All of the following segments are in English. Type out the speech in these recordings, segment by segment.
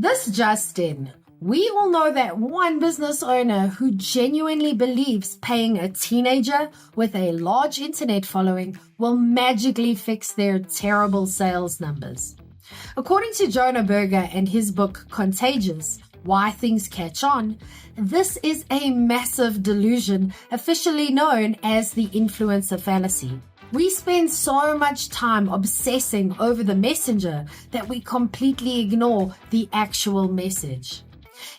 This just in. We all know that one business owner who genuinely believes paying a teenager with a large internet following will magically fix their terrible sales numbers. According to Jonah Berger and his book Contagious, Why Things Catch On, this is a massive delusion officially known as the influencer fallacy. We spend so much time obsessing over the messenger that we completely ignore the actual message.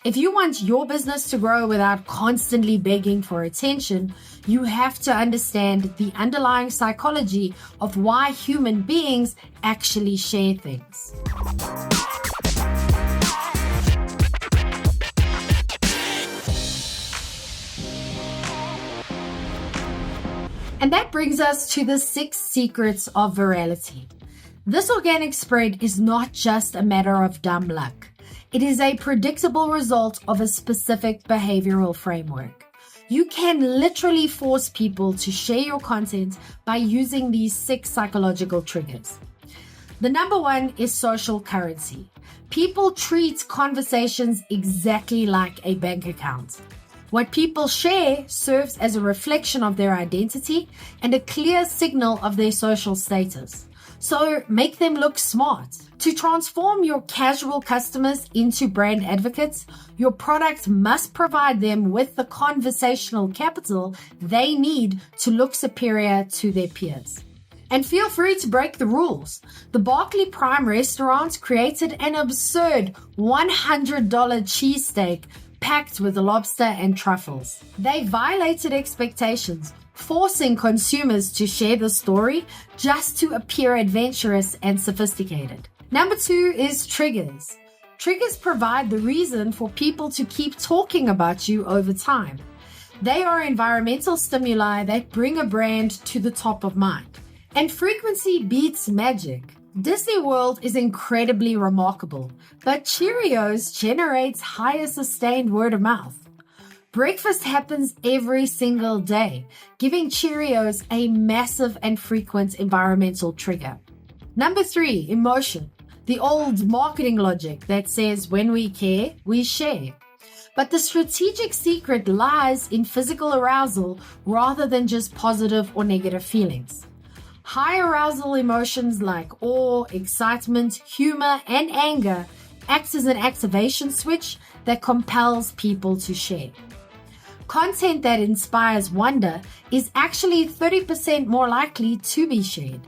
If you want your business to grow without constantly begging for attention, you have to understand the underlying psychology of why human beings actually share things. And that brings us to the 6 secrets of virality. This organic spread is not just a matter of dumb luck. It is a predictable result of a specific behavioral framework. You can literally force people to share your content by using these 6 psychological triggers. The number 1 is social currency. People treat conversations exactly like a bank account. What people share serves as a reflection of their identity and a clear signal of their social status. So make them look smart. To transform your casual customers into brand advocates, your product must provide them with the conversational capital they need to look superior to their peers. And feel free to break the rules. The Barclay Prime restaurant created an absurd $100 cheesesteak packed with lobster and truffles. They violated expectations, forcing consumers to share the story just to appear adventurous and sophisticated. Number 2 is triggers. Triggers provide the reason for people to keep talking about you over time. They are environmental stimuli that bring a brand to the top of mind. And frequency beats magic. Disney World is incredibly remarkable, but Cheerios generates higher sustained word of mouth. Breakfast happens every single day, giving Cheerios a massive and frequent environmental trigger. Number 3, emotion. The old marketing logic that says when we care, we share. But the strategic secret lies in physical arousal rather than just positive or negative feelings. High arousal emotions like awe, excitement, humor, and anger acts as an activation switch that compels people to share. Content that inspires wonder is actually 30% more likely to be shared.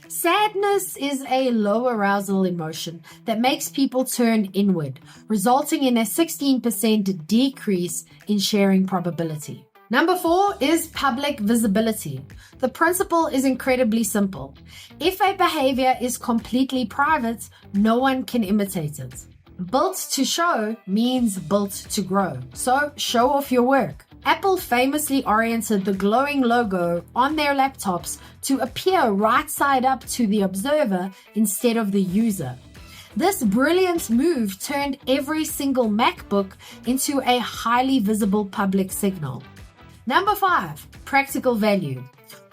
Sadness is a low arousal emotion that makes people turn inward, resulting in a 16% decrease in sharing probability. Number 4 is public visibility. The principle is incredibly simple. If a behavior is completely private, no one can imitate it. Built to show means built to grow. So show off your work. Apple famously oriented the glowing logo on their laptops to appear right side up to the observer instead of the user. This brilliant move turned every single MacBook into a highly visible public signal. Number 5, practical value.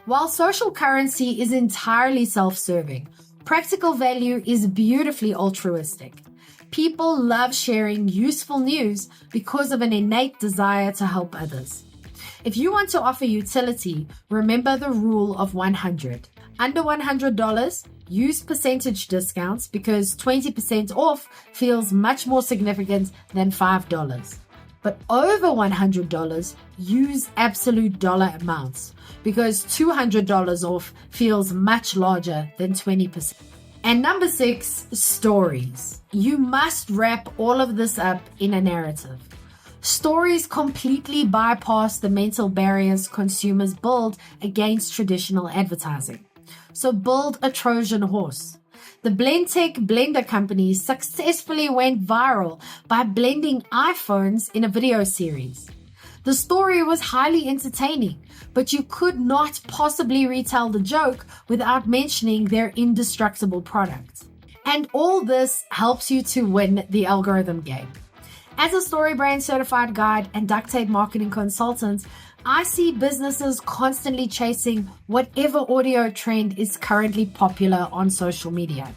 While social currency is entirely self-serving, practical value is beautifully altruistic. People love sharing useful news because of an innate desire to help others. If you want to offer utility, remember the rule of 100. Under $100, use percentage discounts because 20% off feels much more significant than $5. But over $100, use absolute dollar amounts because $200 off feels much larger than 20%. And number 6, stories. You must wrap all of this up in a narrative. Stories completely bypass the mental barriers consumers build against traditional advertising. So build a Trojan horse. The Blendtec blender company successfully went viral by blending iPhones in a video series. The story was highly entertaining, but you could not possibly retell the joke without mentioning their indestructible product. And all this helps you to win the algorithm game. As a StoryBrand certified guide and duct tape marketing consultant, I see businesses constantly chasing whatever audio trend is currently popular on social media.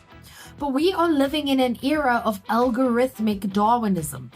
But we are living in an era of algorithmic Darwinism.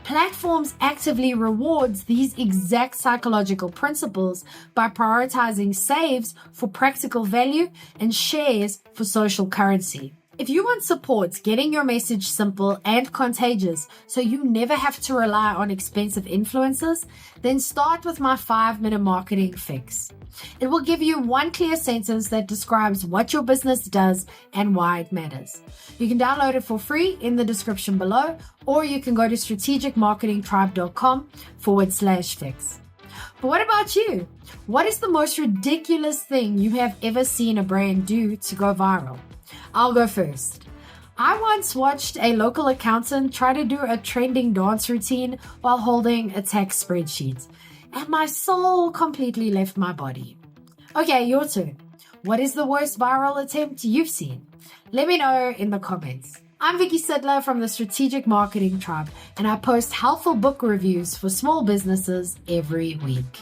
Platforms actively rewards these exact psychological principles by prioritizing saves for practical value and shares for social currency. If you want support getting your message simple and contagious so you never have to rely on expensive influencers, then start with my 5-minute marketing fix. It will give you one clear sentence that describes what your business does and why it matters. You can download it for free in the description below, or you can go to strategicmarketingtribe.com/fix. But what about you? What is the most ridiculous thing you have ever seen a brand do to go viral? I'll go first. I once watched a local accountant try to do a trending dance routine while holding a tax spreadsheet, and my soul completely left my body. Okay, your turn. What is the worst viral attempt you've seen? Let me know in the comments. I'm Vicky Sidler from the Strategic Marketing Tribe, and I post helpful book reviews for small businesses every week.